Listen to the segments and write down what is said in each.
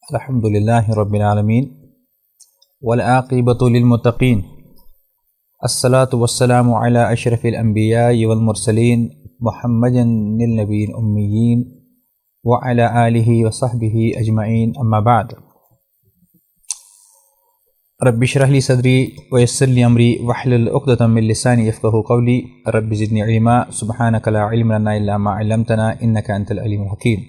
الحمد لله رب العالمين والعاقبة للمتقين الصلاة والسلام على أشرف الأنبياء والمرسلين محمد النبي الأميين وعلى آله وصحبه أجمعين أما بعد رب اشرح لي صدري ويسر لي أمري واحلل عقدة من لساني يفقهوا قولي رب زدني علما سبحانك لا علم لنا إلا ما علمتنا إنك أنت العليم الحكيم۔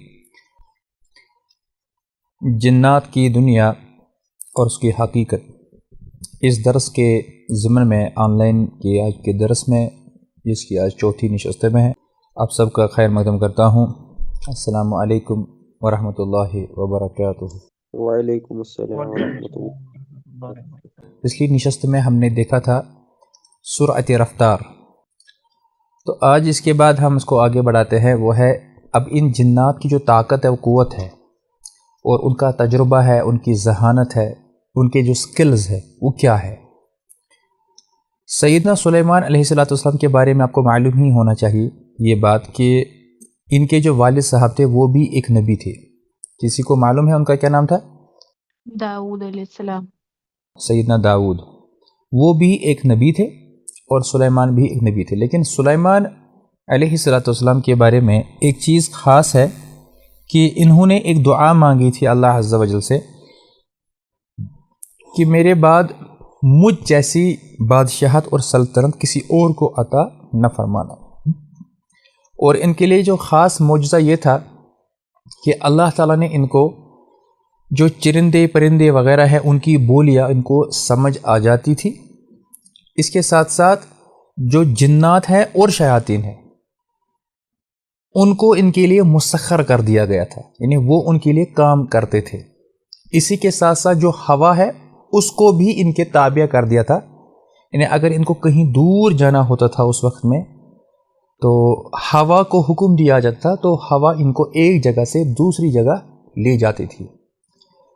جنات کی دنیا اور اس کی حقیقت، اس درس کے ضمن میں آن لائن کی آج کے درس میں، جس کی آج چوتھی نشست میں ہے، آپ سب کا خیر مقدم کرتا ہوں۔ السلام علیکم ورحمۃ اللہ وبرکاتہ۔ وعلیکم السلام ورحمۃ اللہ۔ پچھلی نشست میں ہم نے دیکھا تھا سرعت رفتار، تو آج اس کے بعد ہم اس کو آگے بڑھاتے ہیں۔ وہ ہے اب ان جنات کی جو طاقت ہے، وہ قوت ہے، اور ان کا تجربہ ہے، ان کی ذہانت ہے، ان کے جو سکلز ہے وہ کیا ہے۔ سیدنا سلیمان علیہ السلام کے بارے میں آپ کو معلوم ہی ہونا چاہیے یہ بات کہ ان کے جو والد صاحب تھے وہ بھی ایک نبی تھے۔ کسی کو معلوم ہے ان کا کیا نام تھا؟ داؤد علیہ السلام۔ سیدنا داؤد، وہ بھی ایک نبی تھے اور سلیمان بھی ایک نبی تھے۔ لیکن سلیمان علیہ السلام کے بارے میں ایک چیز خاص ہے کہ انہوں نے ایک دعا مانگی تھی اللہ عز و جل سے کہ میرے بعد مجھ جیسی بادشاہت اور سلطنت کسی اور کو عطا نہ فرمانا۔ اور ان کے لیے جو خاص معجزہ یہ تھا کہ اللہ تعالیٰ نے ان کو جو چرندے پرندے وغیرہ ہیں ان کی بولیاں ان کو سمجھ آ جاتی تھی۔ اس کے ساتھ ساتھ جو جنات ہیں اور شیاطین ہیں ان کو ان کے لیے مسخر کر دیا گیا تھا، یعنی وہ ان کے لیے کام کرتے تھے۔ اسی کے ساتھ ساتھ جو ہوا ہے اس کو بھی ان کے تابع کر دیا تھا، یعنی اگر ان کو کہیں دور جانا ہوتا تھا اس وقت میں تو ہوا کو حکم دیا جاتا تو ہوا ان کو ایک جگہ سے دوسری جگہ لے جاتی تھی۔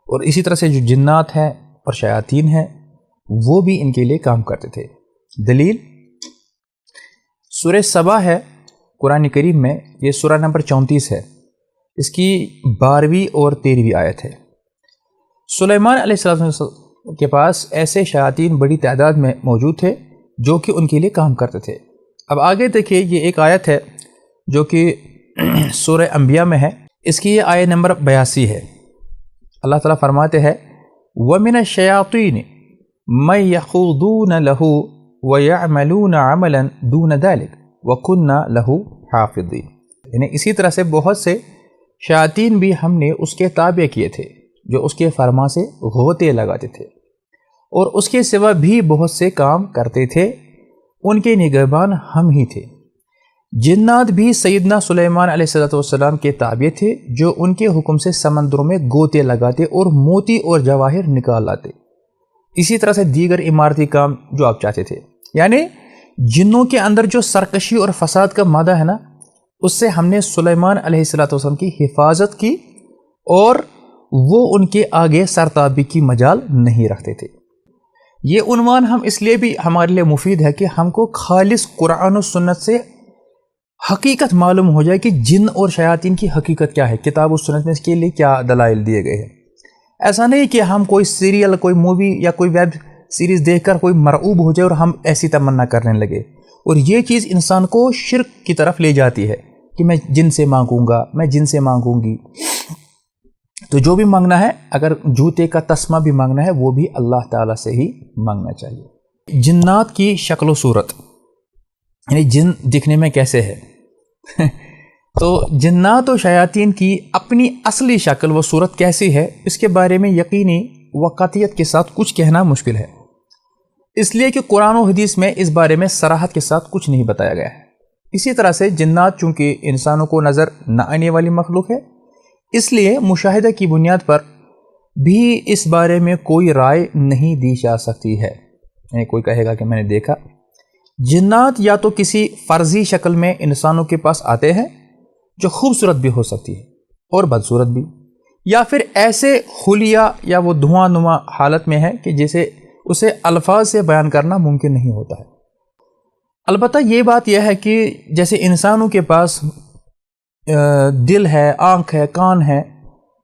اور اسی طرح سے جو جنات ہیں اور شیاطین ہیں وہ بھی ان کے لیے کام کرتے تھے۔ دلیل سورہ سبا ہے قرآن کریم میں، یہ سورہ نمبر 34 ہے، اس کی 12ویں اور 13ویں آیت ہے۔ سلیمان علیہ السلام کے پاس ایسے شیاطین بڑی تعداد میں موجود تھے جو کہ ان کے لیے کام کرتے تھے۔ اب آگے دیکھیے، یہ ایک آیت ہے جو کہ سورہ انبیاء میں ہے، اس کی یہ آیت نمبر 82 ہے۔ اللہ تعالیٰ فرماتے ہیں وَمِنَ الشَّيَاطِينِ مَن يَخُوضُونَ لَهُ وَيَعْمَلُونَ عَمَلًا دُونَ ذَلِكَ وَكُنَّا لَهُ حَافِظِينَ، یعنی اسی طرح سے بہت سے شیاطین بھی ہم نے اس کے تابع کیے تھے جو اس کے فرما سے غوطے لگاتے تھے، اور اس کے سوا بھی بہت سے کام کرتے تھے، ان کے نگہبان ہم ہی تھے۔ جنات بھی سیدنا سلیمان علیہ السلام کے تابع تھے جو ان کے حکم سے سمندروں میں گوتے لگاتے اور موتی اور جواہر نکال لاتے، اسی طرح سے دیگر عمارتی کام جو آپ چاہتے تھے۔ یعنی جنوں کے اندر جو سرکشی اور فساد کا مادہ ہے نا، اس سے ہم نے سلیمان علیہ السلام کی حفاظت کی، اور وہ ان کے آگے سرتابی کی مجال نہیں رکھتے تھے۔ یہ عنوان ہم اس لیے بھی ہمارے لیے مفید ہے کہ ہم کو خالص قرآن و سنت سے حقیقت معلوم ہو جائے کہ جن اور شیاطین کی حقیقت کیا ہے، کتاب و سنت میں اس کے لیے کیا دلائل دیے گئے ہیں۔ ایسا نہیں کہ ہم کوئی سیریل، کوئی مووی یا کوئی ویب سیریز دیکھ کر کوئی مرعوب ہو جائے اور ہم ایسی تمنا کرنے لگے، اور یہ چیز انسان کو شرک کی طرف لے جاتی ہے کہ میں جن سے مانگوں گا، میں جن سے مانگوں گی۔ تو جو بھی مانگنا ہے، اگر جوتے کا تسمہ بھی مانگنا ہے وہ بھی اللہ تعالیٰ سے ہی مانگنا چاہیے۔ جنات کی شکل و صورت، یعنی جن دکھنے میں کیسے ہے تو جنات و شیاطین کی اپنی اصلی شکل و صورت کیسی ہے، اس کے بارے میں یقینی و قطعیت کے ساتھ کچھ کہنا مشکل ہے، اس لیے کہ قرآن و حدیث میں اس بارے میں صراحت کے ساتھ کچھ نہیں بتایا گیا ہے۔ اسی طرح سے جنات چونکہ انسانوں کو نظر نہ آنے والی مخلوق ہے، اس لیے مشاہدہ کی بنیاد پر بھی اس بارے میں کوئی رائے نہیں دی جا سکتی ہے۔ یعنی کوئی کہے گا کہ میں نے دیکھا، جنات یا تو کسی فرضی شکل میں انسانوں کے پاس آتے ہیں جو خوبصورت بھی ہو سکتی ہے اور بدصورت بھی، یا پھر ایسے خلیہ یا وہ دھواں نما حالت میں ہے کہ جیسے اسے الفاظ سے بیان کرنا ممکن نہیں ہوتا ہے۔ البتہ یہ بات یہ ہے کہ جیسے انسانوں کے پاس دل ہے، آنکھ ہے، کان ہے،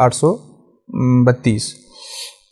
832।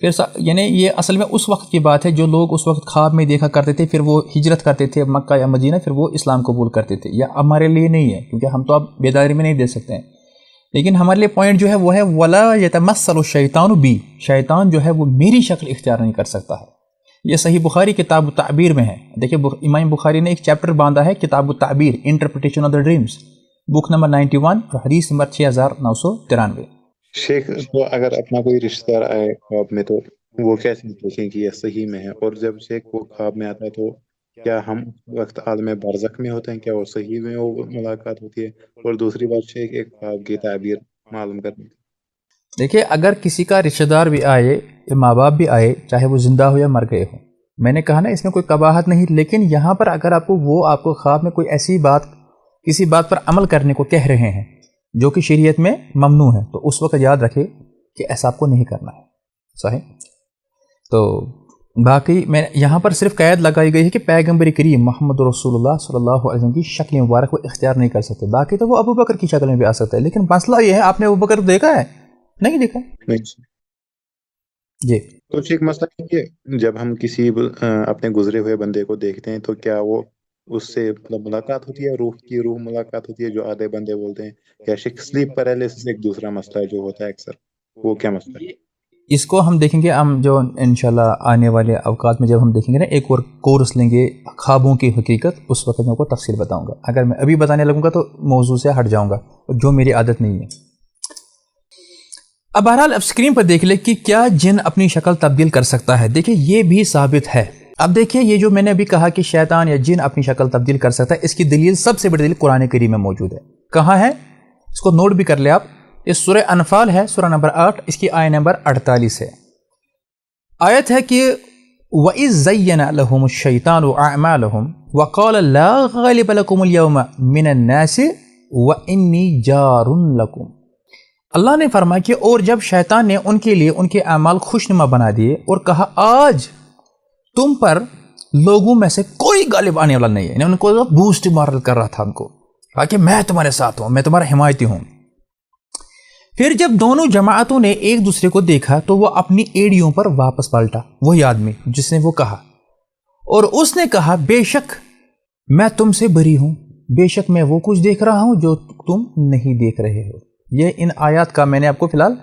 پھر یعنی یہ اصل میں اس وقت کی بات ہے جو لوگ اس وقت خواب میں دیکھا کرتے تھے، پھر وہ ہجرت کرتے تھے مکہ یا مدینہ، پھر وہ اسلام قبول کرتے تھے. یا ہمارے لیے نہیں ہے کیونکہ ہم تو اب بیداری میں نہیں دے سکتے ہیں، لیکن ہمارے لیے پوائنٹ جو ہے وہ ہے ولا یتمثل الشیطان بی، شیطان جو ہے وہ میری شکل اختیار نہیں کر سکتا ہے. یہ صحیح بخاری کتاب التعبیر میں ہے. دیکھیں امام بخاری نے ایک چیپٹر باندھا ہے کتاب التعبیر، interpretation of the dreams, book number 91 حدیث نمبر 6993. شیخ تو اگر اپنا کوئی رشتہ دار آئے خواب میں تو وہ کیسے دیکھیں کہ یہ صحیح میں ہے؟ اور جب شیخ وہ خواب میں آتا ہے تو کیا ہم اس وقت عالم برزخ میں ہوتے ہیں؟ کیا وہ صحیح میں وہ ملاقات ہوتی ہے؟ اور دوسری بات شیخ ایک خواب کی تعبیر معلوم کرنے کی. دیکھیے اگر کسی کا رشتہ دار بھی آئے یا ماں باپ بھی آئے، چاہے وہ زندہ ہو یا مر گئے ہوں، میں نے کہا نا اس میں کوئی قباحت نہیں، لیکن یہاں پر اگر آپ کو خواب میں کوئی ایسی بات، کسی بات پر عمل کرنے کو کہہ رہے ہیں جو کہ شریعت میں ممنوع ہے، تو اس وقت یاد رکھے کہ ایسا آپ کو نہیں کرنا ہے. صحیح. تو باقی میں یہاں پر صرف قید لگائی گئی ہے کہ پیغمبر کریم محمد رسول اللہ صلی اللہ علیہ وسلم کی شکل مبارک وہ اختیار نہیں کر سکتے. باقی تو وہ ابو بکر کی شکل میں بھی آ سکتا ہے، لیکن مسئلہ یہ ہے آپ نے ابو بکر دیکھا ہے؟ نہیں دیکھا. جی تو ایک مسئلہ ہے کہ جب ہم کسی اپنے گزرے ہوئے بندے کو دیکھتے ہیں تو کیا وہ اس سے ملاقات ہوتی ہے، روح کی روح ملاقات ہوتی ہے جو آدھے بندے بولتے ہیں؟ یا سلیپ پیرالیسس ایک دوسرا مسئلہ ہے جو ہوتا ہے اکثر، وہ کیا مسئلہ ہے؟ اس کو ہم دیکھیں گے، ہم جو انشاءاللہ آنے والے اوقات میں جب ہم دیکھیں گے نا، ایک اور کورس لیں گے خوابوں کی حقیقت، اس وقت میں آپ کو تفصیل بتاؤں گا. اگر میں ابھی بتانے لگوں گا تو موضوع سے ہٹ جاؤں گا، جو میری عادت نہیں ہے. اب بہرحال اب اسکرین پر دیکھ لیں کہ کیا جن اپنی شکل تبدیل کر سکتا ہے. دیکھیں یہ بھی ثابت ہے. اب دیکھیں یہ جو میں نے ابھی کہا کہ شیطان یا جن اپنی شکل تبدیل کر سکتا ہے، اس کی دلیل سب سے بڑی دلیل قرآن کریم میں موجود ہے. کہاں ہے؟ اس کو نوٹ بھی کر لیں آپ. یہ سورہ انفال ہے، سورہ نمبر 8، اس کی آیت نمبر 48 ہے. آیت ہے کہ وَإِذْ زَيَّنَ لَهُمُ الشَّيْطَانُ أَعْمَالَهُمْ وَقَالَ لَا غَالِبَ لَكُمُ الْيَوْمَ مِنَ النَّاسِ وَإِنِّي جَارٌ لَكُمْ. اللہ نے فرمایا کہ اور جب شیطان نے ان کے لیے ان کے اعمال خوشنما بنا دیے اور کہا آج تم پر لوگوں میں سے کوئی غالب آنے والا نہیں ہے، یعنی ان کو بوسٹ مارل کر رہا تھا، ان کو کہا کہ میں تمہارے ساتھ ہوں، میں تمہارا حمایتی ہوں. پھر جب دونوں جماعتوں نے ایک دوسرے کو دیکھا تو وہ اپنی ایڑیوں پر واپس پلٹا، وہی آدمی جس نے وہ کہا، اور اس نے کہا بے شک میں تم سے بری ہوں، بے شک میں وہ کچھ دیکھ رہا ہوں جو تم نہیں دیکھ رہے ہو. یہ ان آیات کا میں نے آپ کو فی الحال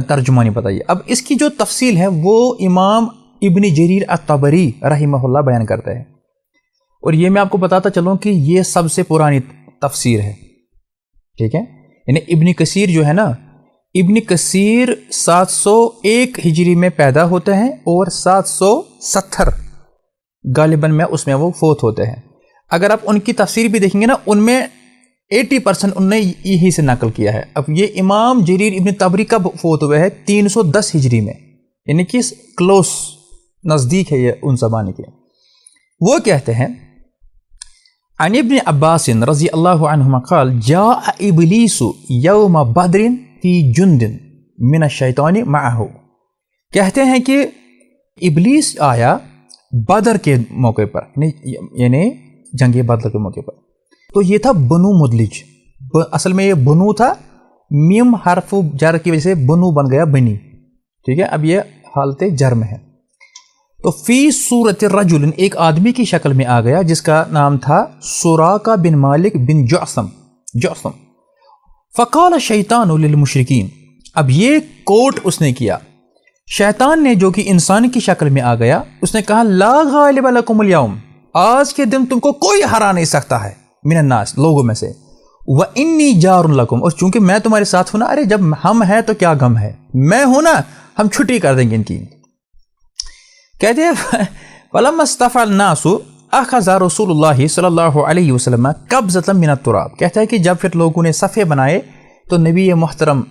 ترجمہ نہیں بتائی. اب اس کی جو تفصیل ہے وہ امام ابن جریر الطبری رحمہ اللہ بیان کرتا ہے، اور یہ میں آپ کو بتاتا چلوں کہ یہ سب سے پرانی تفسیر ہے. ٹھیک ہے، یعنی ابن کثیر جو ہے نا، ابن کثیر 701 ہجری میں پیدا ہوتے ہیں اور 770 غالباً میں اس میں وہ فوت ہوتے ہیں. اگر آپ ان کی تفسیر بھی دیکھیں گے نا، ان میں 80% ان نے یہی سے نقل کیا ہے. اب یہ امام جریر ابن طبری کب فوت ہوئے ہیں؟ 310 ہجری میں، یعنی کہ کلوز، نزدیک ہے یہ ان زمانے کے. وہ کہتے ہیں عن ابن عباس رضی اللہ عنہما قال جاء ابلیس یوم بدر فی جند من الشیطان معه. کہتے ہیں کہ ابلیس آیا بدر کے موقع پر، یعنی جنگ بدر کے موقع پر. تو یہ تھا بنو مدلج، اصل میں یہ بنو تھا، میم حرف جر کی وجہ سے بنو بن گیا بنی. ٹھیک ہے، اب یہ حالت جر میں ہے. تو فی صورت الرجل، ایک آدمی کی شکل میں آ گیا جس کا نام تھا سراقہ بن مالک بن جعصم. فقال الشیطان للمشرکین، اب یہ کوٹ اس نے کیا، شیطان نے جو کہ انسان کی شکل میں آ گیا، اس نے کہا لا غالب لکم اليوم، آج کے دن تم کو کوئی ہرا نہیں سکتا ہے، من الناس، لوگوں میں سے، وَإِنِّي جَارٌ لَكُمْ، اور چونکہ میں تمہارے ساتھ ہوں نا، ارے جب ہم ہیں تو کیا غم ہے، میں ہوں نا، ہم چھٹی کر دیں گے ان کی. کہتے ہیں فَلَمَّا اسْتَفَى النَّاسُ أَخَذَ رسول اللہ صلی اللہ علیہ وسلم قبضۃ من التراب. کہتا ہے کہ جب پھر لوگوں نے صفحے بنائے تو نبی محترم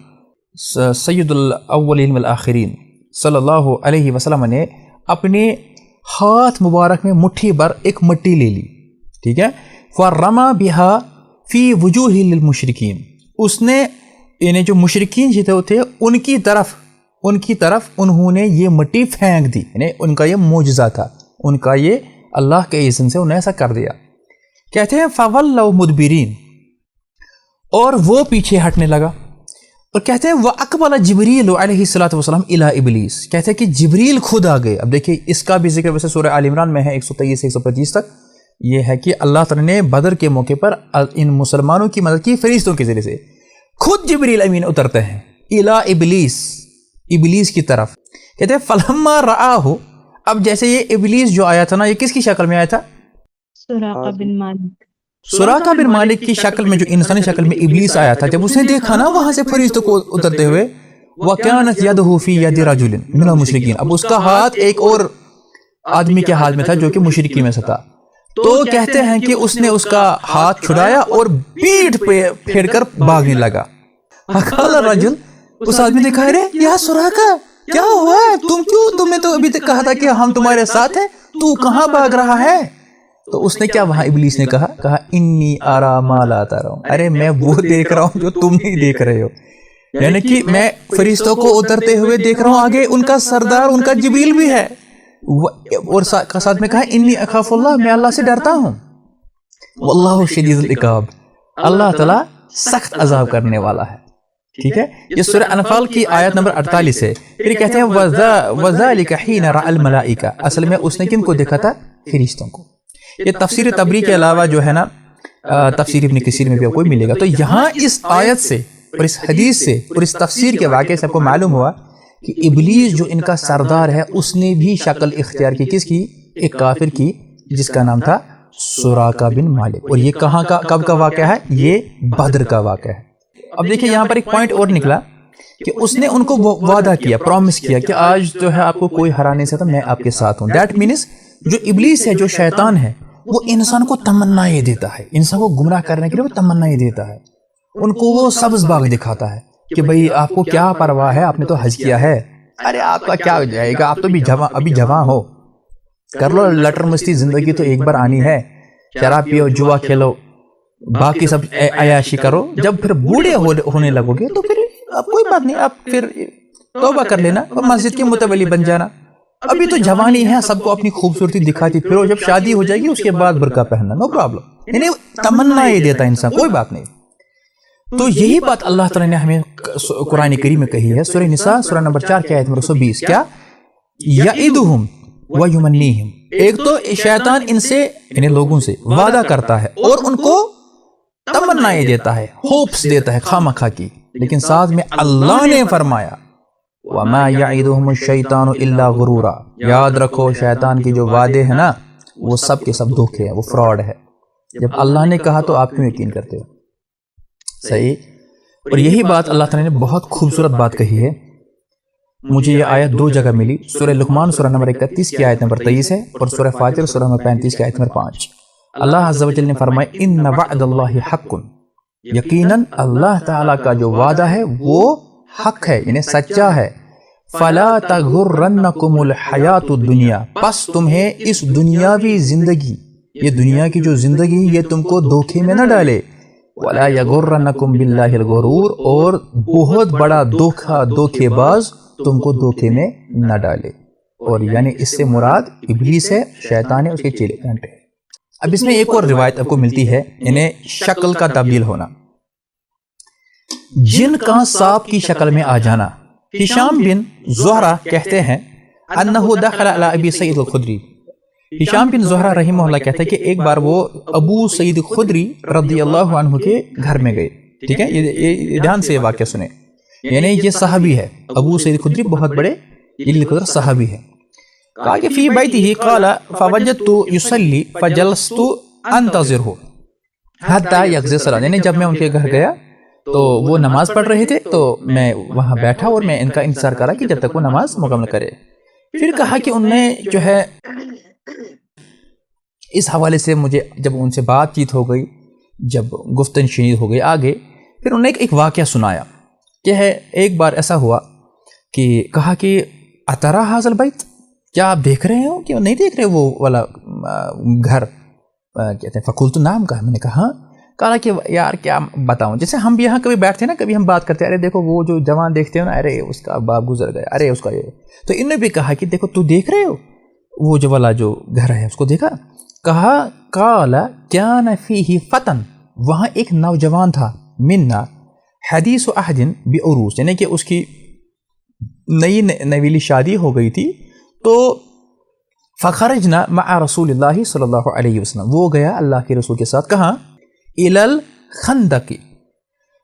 سید الاولین والآخرین صلی اللہ علیہ وسلم نے اپنے ہاتھ مبارک میں مٹھی بھر ایک مٹی لے لی. ٹھیک ہے، فَرَمَى بِهَا فِي وُجُوهِ لِلْمُشْرِكِينَ، اس نے یعنی جو مشرکین جو تھے ان کی طرف انہوں نے یہ مٹی پھینک دی، یعنی ان کا یہ معجزہ تھا، ان کا یہ اللہ کے اذن سے انہیں ایسا کر دیا. کہتے ہیں فَوَلَّوْا مُدْبِرِينَ، اور وہ پیچھے ہٹنے لگا. اور کہتے ہیں وَأَقْبَلَ جِبْرِيلُ علیہ الصلوۃ والسلام إِلَىٰ إِبْلِيسَ، کہتے ہیں کہ جبریل خود آ گئے. اب دیکھیے اس کا بھی ذکر ویسے سورہ آل عمران میں ہے 123 سے 125 تک. یہ ہے کہ اللہ تعالیٰ نے بدر کے موقع پر ان مسلمانوں کی مدد کی فرشتوں کے ذریعے سے. خود جبریل امین اترتے ہیں إِلَىٰ إِبْلِيسَ، ابلیس کی طرف. کہتے ہیں فَلَمَّا رَآهُ، اب جیسے یہ ابلیس جو آیا تھا نا، یہ کس کی شکل میں آیا تھا؟ سراقہ بن مالک. سراقہ بن مالک کی شکل میں، جو انسانی شکل میں ابلیس آیا تھا. جب اس نے دیکھا نا وہاں سے فرشتوں کو اترتے ہوئے، وَكَانَتْ يَدُهُ فِي يَدِ رَجُلٍ مِنَ الْمُشْرِكِينَ، اب اس کا ہاتھ ایک اور آدمی کے ہاتھ میں تھا جو کہ مشرکی میں سے تھا. تو کہتے ہیں کہ اس نے اس کا ہاتھ چھڑایا اور پیٹھ پہ پھیر کر بھاگنے لگا. فَقَالَ الرَّجُلُ، اس آدمی نے کہا رے یا سراقہ کیا ہوا ہے، تمہیں تو ابھی تک کہا تھا کہ ہم تمہارے ساتھ ہیں، تو کہاں بھاگ رہا ہے؟ تو اس نے کیا وہاں ابلیس نے کہا انی ارا ما لا ترون، ارے میں وہ دیکھ رہا ہوں جو تم نہیں دیکھ رہے ہو. یعنی کہ میں فرشتوں کو اترتے ہوئے دیکھ رہا ہوں، آگے ان کا سردار ان کا جبریل بھی ہے، اور ساتھ میں کہا انی اخاف اللہ، میں اللہ سے ڈرتا ہوں. واللہ شدید العقاب، اللہ تعالیٰ سخت عذاب کرنے والا ہے. ٹھیک ہے، یہ سورہ انفال کی آیت نمبر 48 ہے. پھر کہتے ہیں وَذَلِكَ حِينَ رَأَى الْمَلَائِكَةَ، اصل میں اس نے کن کو دیکھا تھا؟ فرشتوں کو. یہ تفسیر تبری کے علاوہ جو ہے نا تفسیر ابن کثیر میں بھی کوئی ملے گا. تو یہاں اس آیت سے اور اس حدیث سے اور اس تفسیر کے واقعے سے آپ کو معلوم ہوا کہ ابلیس جو ان کا سردار ہے اس نے بھی شکل اختیار کی. کس کی؟ ایک کافر کی جس کا نام تھا سراقہ بن مالک. اور یہ کہاں کا کب کا واقعہ ہے؟ یہ بدر کا واقعہ ہے. اب دیکھیں یہاں پر ایک پوائنٹ اور نکلا کہ اس نے ان کو وعدہ کیا، پرومس کیا کہ آج جو ہے آپ کو کوئی ہرا نہیں سکتا، میں آپ کے ساتھ ہوں. دیٹ مینس جو ابلیس ہے، جو شیطان ہے، وہ انسان کو تمنائیں دیتا ہے، انسان کو گمراہ کرنے کے لیے وہ تمنائیں دیتا ہے. ان کو وہ سبز باغ دکھاتا ہے کہ بھئی آپ کو کیا پرواہ ہے، آپ نے تو حج کیا ہے، ارے آپ کا کیا ہو جائے گا، آپ تو ابھی جوان ہو، کر لو لٹر مستی، زندگی تو ایک بار آنی ہے، شراب پیو، جوا کھیلو، باقی سب عیاشی کرو. جب پھر بوڑھے ہونے لگو گے تو پھر اب کوئی بات نہیں، آپ پھر توبہ کر لینا اور مسجد کے متولی بن جانا. ابھی تو جوانی ہے، سب کو اپنی خوبصورتی دکھاتی پھرو، جب شادی ہو جائے گی اس کے بعد برقع پہننا، نو پرابلم. یعنی تمنا یہ دیتا انسان، کوئی بات نہیں. تو یہی بات اللہ تعالیٰ نے ہمیں قرآن کریم میں کہی ہے. سورہ نساء سورہ نمبر 4 کی آیت نمبر 120. کیا؟ یعدہم ویمنیہم، ایک تو شیطان ان سے یعنی لوگوں سے وعدہ کرتا ہے اور ان کو تمنائیں دیتا ہے، ہوپس دیتا ہے خامخواہ کی. لیکن ساتھ میں اللہ نے فرمایا وَمَا يَعِدُهُمُ الشَّيْطَانُ إِلَّا غُرُورًا، یاد رکھو شیطان کے جو وعدے ہیں نا وہ سب کے سب دھوکے ہیں، وہ فراڈ ہے. جب اللہ نے کہا تو آپ کیوں یقین کرتے ہو؟ صحیح. اور یہی بات اللہ تعالیٰ نے بہت خوبصورت بات کہی ہے. مجھے یہ آیت دو جگہ ملی، سورہ لقمان سورہ نمبر 31 کی آیت نمبر 23 ہے، اور سورہ فاطر سورہ نمبر 35 کی آیت نمبر 5. اللہ عز و جل نے فرمایا ان وعد اللہ حق، یقیناً اللہ تعالیٰ کا جو وعدہ ہے وہ حق ہے، یعنی سچا ہے. فلا تغرنکم الحیات الدنیا، پس تمہیں اس دنیاوی زندگی، یہ دنیا کی جو زندگی یہ تم کو دھوکے میں نہ ڈالے. ولا یغرنکم باللہ الغرور، اور بہت بڑا دھوکے باز تم کو دھوکے میں نہ ڈالے. اور یعنی اس سے مراد ابلیس ہے، شیطان ہے، اس کے چیلے گھنٹے. اب اس میں ایک اور روایت آپ کو ملتی ہے، یعنی شکل کا تبدیل ہونا، جن کا سانپ کی شکل میں آ جانا. ہشام بن زہرہ کہتے ہیں انہو دخل علی ابی سعید الخدری، ہشام بن زہرہ رحمہ اللہ کہتا ہے کہ ایک بار وہ ابو سعید خدری رضی اللہ عنہ کے گھر میں گئے. ٹھیک ہے، یہ دھیان سے یہ واقعہ سنیں. یعنی یہ صحابی ہے، ابو سعید خدری بہت بڑے جلیل قدر صحابی ہے. کہا کہ فی بیتہ قال فوجدت یصلی فجلست انتظرہ حتی یقضی الصلاۃ، یعنی جب میں ان کے گھر گیا تو وہ نماز پڑھ رہے تھے تو میں وہاں بیٹھا اور میں ان کا انتظار کرا کہ جب تک وہ نماز مکمل کرے. پھر کہا کہ ان میں جو ہے اس حوالے سے مجھے جب ان سے بات چیت ہو گئی، جب گفتن شنید ہو گئی آگے، پھر انہوں نے ایک واقعہ سنایا کہ ہے ایک بار ایسا ہوا کہ کہا کہ اترا حاضر بیت، کیا آپ دیکھ رہے ہو کہ نہیں دیکھ رہے وہ والا گھر؟ کہتے ہیں فقلت نعم، کہا میں نے کہا. کہا کہ یار کیا بتاؤں، جیسے ہم بھی یہاں کبھی بیٹھتے ہیں نا، کبھی ہم بات کرتے ہیں، ارے دیکھو وہ جو جوان دیکھتے ہو نا، ارے اس کا باپ گزر گیا، ارے اس کا یہ. تو انہوں نے بھی کہا کہ دیکھو تو دیکھ رہے ہو وہ جو والا جو گھر ہے، اس کو دیکھا؟ کہا قال کان فیہ فتن، وہاں ایک نوجوان تھا، منا حدیث و عہد بعروس، یعنی کہ اس کی نئی نویلی شادی ہو گئی تھی، تو فخرجنا مع رسول اللہ صلی اللہ علیہ وسلم، وہ گیا اللہ کے رسول کے ساتھ، کہاں؟ الی الخندق،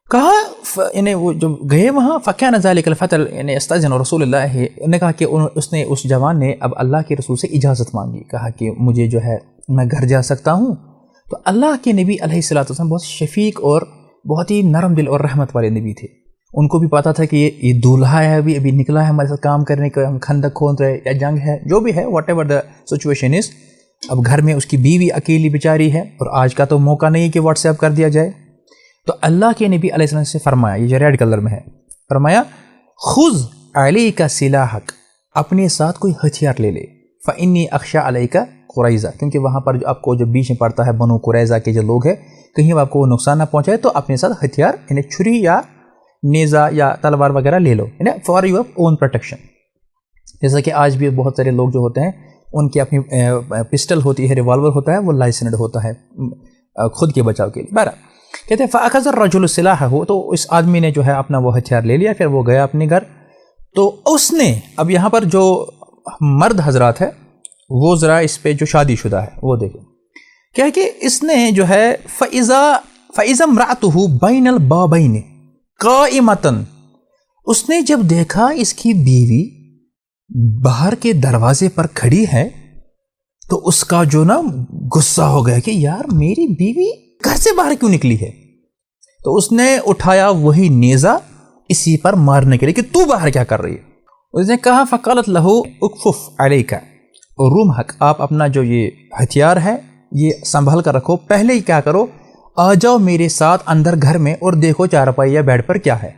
کہا یعنی وہ جب گئے وہاں، فکان ذلک الفتى یعنی استاذن رسول اللہ، نے کہا کہ اس جوان نے اب اللہ کے رسول سے اجازت مانگی، کہا کہ مجھے جو ہے میں گھر جا سکتا ہوں؟ تو اللہ کے نبی علیہ الصلوۃ والسلام بہت شفیق اور بہت ہی نرم دل اور رحمت والے نبی تھے، ان کو بھی پتا تھا کہ یہ دولہا ہے، ابھی نکلا ہے ہمارے ساتھ کام کرنے کا، ہم خندق کھود رہے یا جنگ ہے جو بھی ہے، what ever the situation is, اب گھر میں اس کی بیوی اکیلی بیچاری ہے، اور آج کا تو موقع نہیں ہے کہ واٹس ایپ کر دیا جائے، تو اللہ کے نبی علیہ السلام سے فرمایا، یہ جو ریڈ کلر میں ہے، فرمایا خذ علیک سلاحک، اپنے ساتھ کوئی ہتھیار لے لے، فانی اخشی علیک قریظہ، کیونکہ وہاں پر جو آپ کو جو بیچ میں پڑتا ہے بنو قریظہ کے جو لوگ ہیں، کہیں آپ کو وہ نقصان نہ پہنچائے، تو اپنے ساتھ ہتھیار یعنی چھری یا نیزہ یا تلوار وغیرہ لے لو، یعنی فار یور اون پروٹیکشن، جیسا کہ آج بھی بہت سارے لوگ جو ہوتے ہیں ان کی اپنی پسٹل ہوتی ہے، ریوالور ہوتا ہے، وہ لائسنڈ ہوتا ہے خود کے بچاؤ کے لیے۔ بہرحال کہتے ہیں فاخذ الرجل سلاحہ، تو اس آدمی نے جو ہے اپنا وہ ہتھیار لے لیا، پھر وہ گیا اپنے گھر، تو اس نے اب یہاں پر جو مرد حضرات ہے وہ ذرا اس پہ جو شادی شدہ ہے وہ دیکھیں، کیا کہ اس نے جو ہے فَإِذَا امْرَأَتُهُ بَيْنَ الْبَابَيْنِ قَائِمَةً، اس نے جب دیکھا اس کی بیوی باہر کے دروازے پر کھڑی ہے، تو اس کا جو نا غصہ ہو گیا کہ یار میری بیوی گھر سے باہر کیوں نکلی ہے، تو اس نے اٹھایا وہی نیزہ اسی پر مارنے کے لیے کہ تو باہر کیا کر رہی ہے۔ اس نے کہا فقالت لہو اکفف علیک رمحک، آپ اپنا جو یہ ہتھیار ہے یہ سنبھال کر رکھو، پہلے ہی کیا کرو، آ جاؤ میرے ساتھ اندر گھر میں اور دیکھو چارپائی یا بیڈ پر کیا ہے۔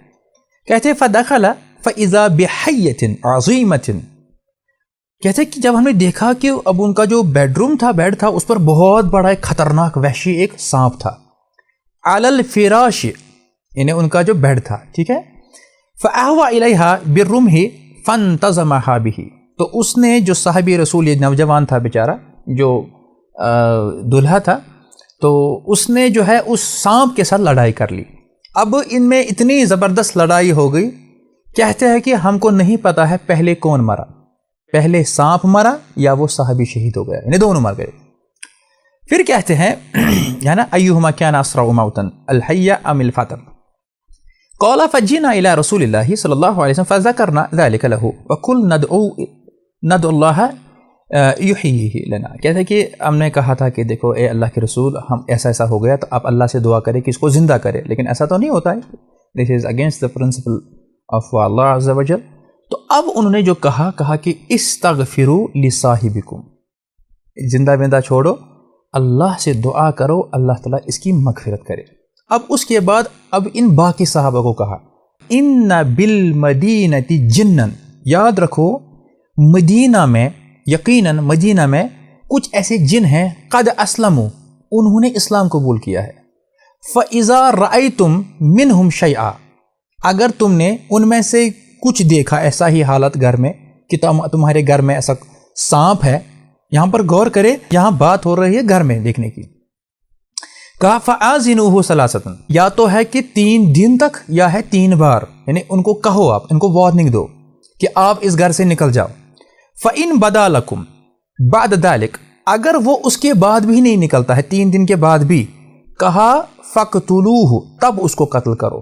کہتے فدخل فاذا بحیۃ عظیمۃ، کہتے کہ جب ہم نے دیکھا کہ اب ان کا جو بیڈ تھا اس پر بہت بڑا ایک خطرناک وحشی ایک سانپ تھا، علی الفراش، یعنی ان کا جو بیڈ تھا، ٹھیک ہے، فاہوی الیہا بالرمح فانتظمھا بہ، تو اس نے جو صحابی رسول، یہ نوجوان تھا بیچارہ جو دلہا تھا، تو اس نے جو ہے اس سانپ کے ساتھ لڑائی کر لی۔ اب ان میں اتنی زبردست لڑائی ہو گئی، کہتے ہیں کہ ہم کو نہیں پتا ہے پہلے کون مرا، پہلے سانپ مرا یا وہ صحابی شہید ہو گیا، یعنی دونوں مر گئے۔ پھر کہتے ہیں یعنی ایہما کان اسرع موتا الحی ام الفطر، قال فجئنا الى رسول اللہ صلی اللہ علیہ وسلم فذکرنا ذلك له وقلنا ندعو اللہ یحییہ لنا، کہتے ہیں کہ ہم نے کہا تھا کہ دیکھو اے اللہ کے رسول، ہم ایسا ہو گیا تو آپ اللہ سے دعا کریں کہ اس کو زندہ کرے، لیکن ایسا تو نہیں ہوتا ہے، this is against the principle of اللہ عز و جل۔ تو اب انہوں نے جو کہا کہ استغفروا لصاحبکم، زندہ وندہ چھوڑو، اللہ سے دعا کرو اللہ تعالیٰ اس کی مغفرت کرے۔ اب اس کے بعد اب ان باقی صحابہ کو کہا ان بالمدینۃ جنن، یاد رکھو مدینہ میں، یقیناً مدینہ میں کچھ ایسے جن ہیں قد اسلموا، انہوں نے اسلام قبول کیا ہے، فاذا رأیتم منہم شیئا، اگر تم نے ان میں سے کچھ دیکھا، ایسا ہی حالت گھر میں کہ تمہارے گھر میں ایسا سانپ ہے، یہاں پر غور کرے، یہاں بات ہو رہی ہے گھر میں دیکھنے کی، کہا فآذنوہ ثلاثۃ، یا تو ہے کہ 3 دن تک یا ہے 3 بار، یعنی ان کو کہو، آپ ان کو وارننگ دو کہ آپ اس گھر سے نکل جاؤ۔ فإن بدا لکم بعد ذلک، اگر وہ اس کے بعد بھی نہیں نکلتا ہے 3 دن کے بعد بھی، کہا فقتلوہ، تب اس کو قتل کرو،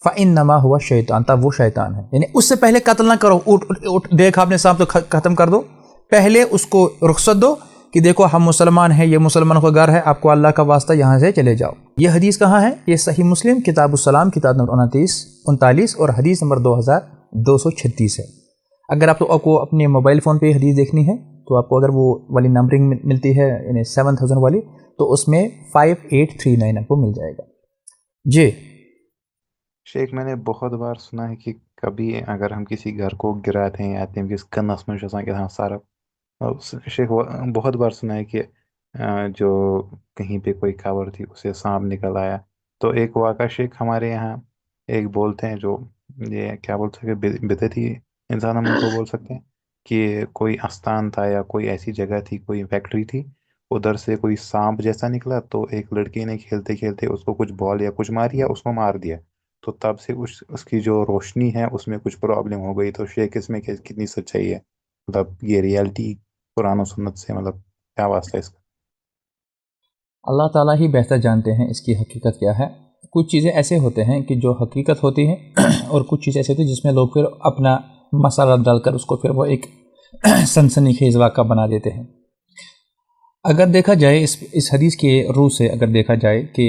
فإنما هو شیطان، تب وہ شیطان ہے، یعنی اس سے پہلے قتل نہ کرو، اٹھ دیکھ آپ نے سانپ تو ختم کر دو، پہلے اس کو رخصت دو کہ دیکھو ہم مسلمان ہیں، یہ مسلمان کا گھر ہے، آپ کو اللہ کا واسطہ یہاں سے چلے جاؤ۔ یہ حدیث کہاں ہے؟ یہ صحیح مسلم کتاب السلام کتاب نمبر 39 اور حدیث نمبر 2236 ہے۔ اگر آپ کو اپنے موبائل فون پہ حدیث دیکھنی ہے تو آپ کو اگر وہ والی نمبرنگ ملتی ہے یعنی 7000 والی، تو اس میں 5839 آپ کو مل جائے گا۔ جی شیخ، میں نے بہت بار سنا ہے کہ کبھی اگر ہم کسی گھر کو گراتے ہیں یا تم کس کنس میں کہ ہاں سارا، شیخ بہت بار سنا ہے کہ جو کہیں پہ کوئی قبر تھی اسے سانپ نکل آیا۔ تو ایک واقعہ شیخ ہمارے یہاں ایک بولتے ہیں، جو یہ کیا بولتے ہیں کہ بدعتی انسان ہم ان کو بول سکتے ہیں، کہ کوئی استان تھا یا کوئی ایسی جگہ تھی، کوئی فیکٹری تھی، ادھر سے کوئی سانپ جیسا نکلا، تو ایک لڑکی نے کھیلتے کھیلتے اس کو کچھ بال یا کچھ ماری یا اس کو مار دیا، تو تب سے اس کی جو روشنی ہے اس میں کچھ پرابلم ہو گئی، تو شیخ اس میں کتنی سچائی ہے؟ مطلب یہ ریئلٹی قرآن و سنت سے مطلب کیا واسطہ ہے اس کا؟ اللہ تعالیٰ ہی بہتر جانتے ہیں اس کی حقیقت کیا ہے۔ کچھ چیزیں ایسے ہوتے ہیں کہ جو حقیقت ہوتی ہیں اور کچھ چیزیں ایسے ہوتی ہیں جس میں لوگ پھر اپنا مسئلہ ڈال کر اس کو پھر وہ ایک سنسنی خیز واقعہ بنا دیتے ہیں۔ اگر دیکھا جائے اس حدیث کے روح سے اگر دیکھا جائے کہ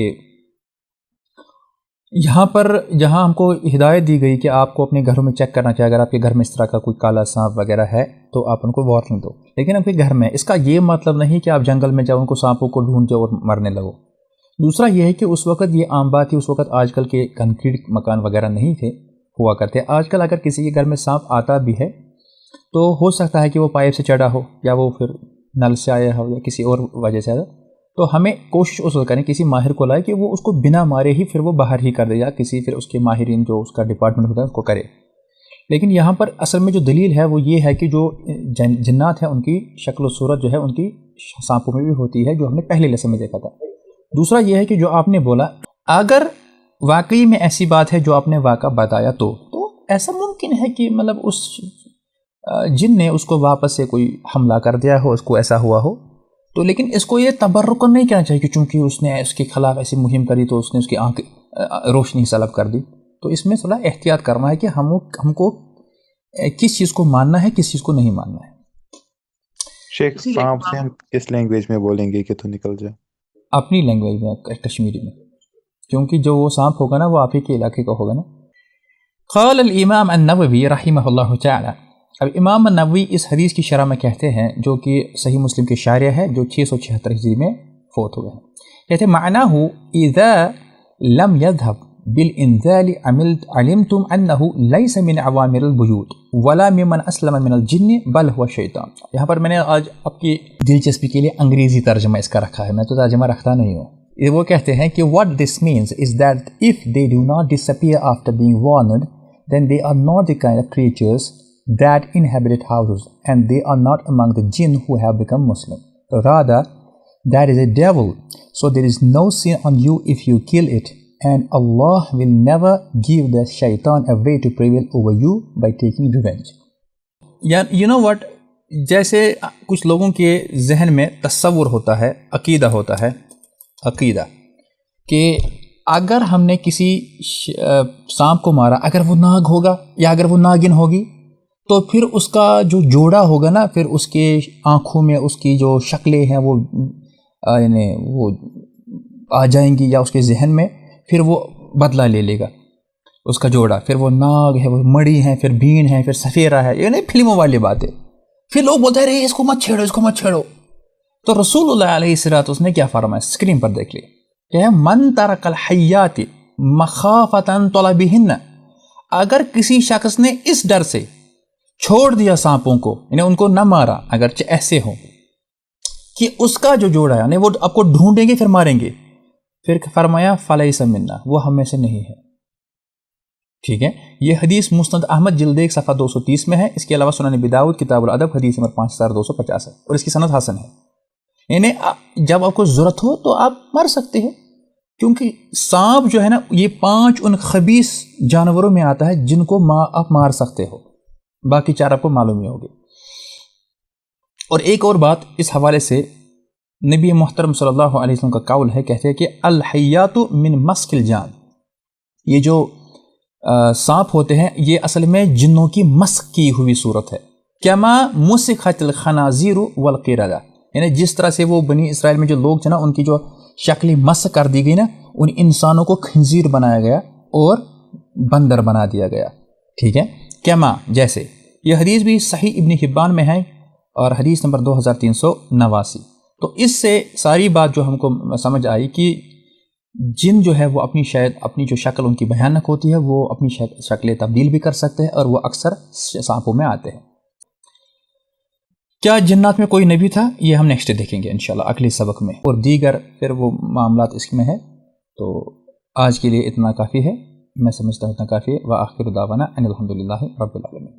یہاں پر جہاں ہم کو ہدایت دی گئی کہ آپ کو اپنے گھروں میں چیک کرنا چاہیے، اگر آپ کے گھر میں اس طرح کا کوئی کالا سانپ وغیرہ ہے تو آپ ان کو وارننگ دو، لیکن آپ کے گھر میں، اس کا یہ مطلب نہیں کہ آپ جنگل میں جاؤ ان کو سانپوں کو ڈھونڈ جاؤ اور مرنے لگو۔ دوسرا یہ ہے کہ اس وقت یہ عام بات تھی، اس وقت آج کل کے کنکریٹ مکان وغیرہ نہیں تھے ہوا کرتے۔ آج کل اگر کسی کے گھر میں سانپ آتا بھی ہے تو ہو سکتا ہے کہ وہ پائپ سے چڑھا ہو یا وہ پھر نل سے آیا ہو یا کسی اور وجہ سے آیا، تو ہمیں کوشش اس وقت کریں کسی ماہر کو لائے کہ وہ اس کو بنا مارے ہی پھر وہ باہر ہی کر دے، یا کسی پھر اس کے ماہرین جو اس کا ڈپارٹمنٹ ہوتا ہے اس کو کرے۔ لیکن یہاں پر اصل میں جو دلیل ہے وہ یہ ہے کہ جو جنات ہیں ان کی شکل و صورت جو ہے ان کی سانپوں میں بھی ہوتی ہے، جو ہم نے پہلے لیسن میں دیکھا تھا۔ دوسرا یہ ہے کہ جو آپ نے بولا اگر واقعی میں ایسی بات ہے جو آپ نے واقعہ بتایا تو ایسا ممکن ہے کہ مطلب اس جن نے اس کو واپس سے کوئی حملہ کر دیا ہو، اس کو ایسا ہوا ہو تو، لیکن اس کو یہ تبرکن نہیں کہنا چاہیے کہ چونکہ اس نے اس کے خلاف ایسی مہم کری تو اس نے اس کی آنکھ روشنی سلب کر دی۔ تو اس میں تھوڑا احتیاط کرنا ہے کہ ہم کو کس چیز کو ماننا ہے کس چیز کو نہیں ماننا ہے۔ شیخ سانپ سے ہم کس لینگویج میں بولیں گے کہ تو نکل جائے؟ اپنی لینگویج میں، کشمیری میں، کیونکہ جو وہ سانپ ہوگا نا وہ آپ ہی کے علاقے کا ہوگا نا۔ قال الامام النووی رحمہ اللہ تعالی، اب امام النووی اس حدیث کی شرح میں کہتے ہیں جو کہ صحیح مسلم کے شارح ہے جو 676 ہجری میں فوت ہوئے ہیں، کہتے ہیں معناہ اذا لم يذهب بالانزال علمتم انه ليس من عوامر البيوت ولا ممن اسلم من الجن بل هو شیطان۔ یہاں پر میں نے آج آپ کی دلچسپی کے لیے انگریزی ترجمہ اس کا رکھا ہے، میں تو ترجمہ رکھتا نہیں ہوں۔ وہ کہتے ہیں کہ what this means is that if they do not disappear after being warned then they are not the kind of creatures that inhabited houses and they are not among the jinn who have become Muslim. Rather, that is a devil. So there is no sin on you if you kill it, and Allah will never give the shaitan a way to prevail over you by taking revenge. You know what? جیسے کچھ لوگوں کے ذہن میں تصور ہوتا ہے، عقیدہ ہوتا ہے، عقیدہ کہ اگر ہم نے کسی سانپ کو مارا، اگر وہ ناگ ہوگا یا اگر وہ ناگن ہوگی تو پھر اس کا جو جوڑا ہوگا نا، پھر اس کے آنکھوں میں اس کی جو شکلیں ہیں وہ یعنی وہ آ جائیں گی، یا اس کے ذہن میں پھر وہ بدلہ لے لے گا اس کا جوڑا، پھر وہ ناگ ہے، وہ مڑی ہے، پھر بین ہے، پھر سفیرہ ہے، یعنی فلموں والی بات ہے۔ پھر لوگ بولتے رہے اس کو مت چھیڑو، اس کو مت چھیڑو۔ تو رسول اللہ علیہ الصلوۃ والسلام نے کیا فرمایا، اسکرین پر دیکھ لیے کہ من ترک الحیات مخافۃ طلبہن، اگر کسی شخص نے اس ڈر سے چھوڑ دیا سانپوں کو، یعنی ان کو نہ مارا اگرچہ ایسے ہوں کہ اس کا جو جوڑا ہے یعنی وہ آپ کو ڈھونڈیں گے پھر ماریں گے، پھر فرمایا فلیس منا، وہ ہم میں سے نہیں ہے۔ ٹھیک ہے، یہ حدیث مسند احمد جلد 1 صفحہ 230 میں ہے۔ اس کے علاوہ سنن ابی داؤد کتاب الادب حدیث نمبر 5250 ہے اور اس کی سند حسن ہے۔ یعنی جب آپ کو ضرورت ہو تو آپ مار سکتے ہیں، کیونکہ سانپ جو ہے نا یہ 5 ان خبیث جانوروں میں آتا ہے جن کو آپ مار سکتے ہو، باقی 4 آپ کو معلوم ہی ہوگی۔ اور ایک اور بات اس حوالے سے نبی محترم صلی اللہ علیہ وسلم کا قول ہے، کہتے ہیں کہ الحیات من مسک الجان، یہ جو سانپ ہوتے ہیں یہ اصل میں جنوں کی مسک کی ہوئی صورت ہے۔ کما مسخت الخنازیر والقردہ، یعنی جس طرح سے وہ بنی اسرائیل میں جو لوگ تھے نا ان کی جو شکل مسخ کر دی گئی نا، ان انسانوں کو خنزیر بنایا گیا اور بندر بنا دیا گیا۔ ٹھیک ہے، کما جیسے، یہ حدیث بھی صحیح ابن حبان میں ہے اور حدیث نمبر 2389۔ تو اس سے ساری بات جو ہم کو سمجھ آئی کہ جن جو ہے وہ اپنی جو شکل ان کی بھیانک ہوتی ہے وہ اپنی شکلیں تبدیل بھی کر سکتے ہیں اور وہ اکثر سانپوں میں آتے ہیں۔ کیا جنات میں کوئی نبی تھا؟ یہ ہم نیکسٹ دیکھیں گے انشاءاللہ اگلے سبق میں، اور دیگر پھر وہ معاملات اس میں ہے۔ تو آج کے لیے اتنا کافی ہے، میں سمجھتا ہوں اتنا کافی ہے۔ وآخر دعوانا ان الحمدللہ رب العالمین۔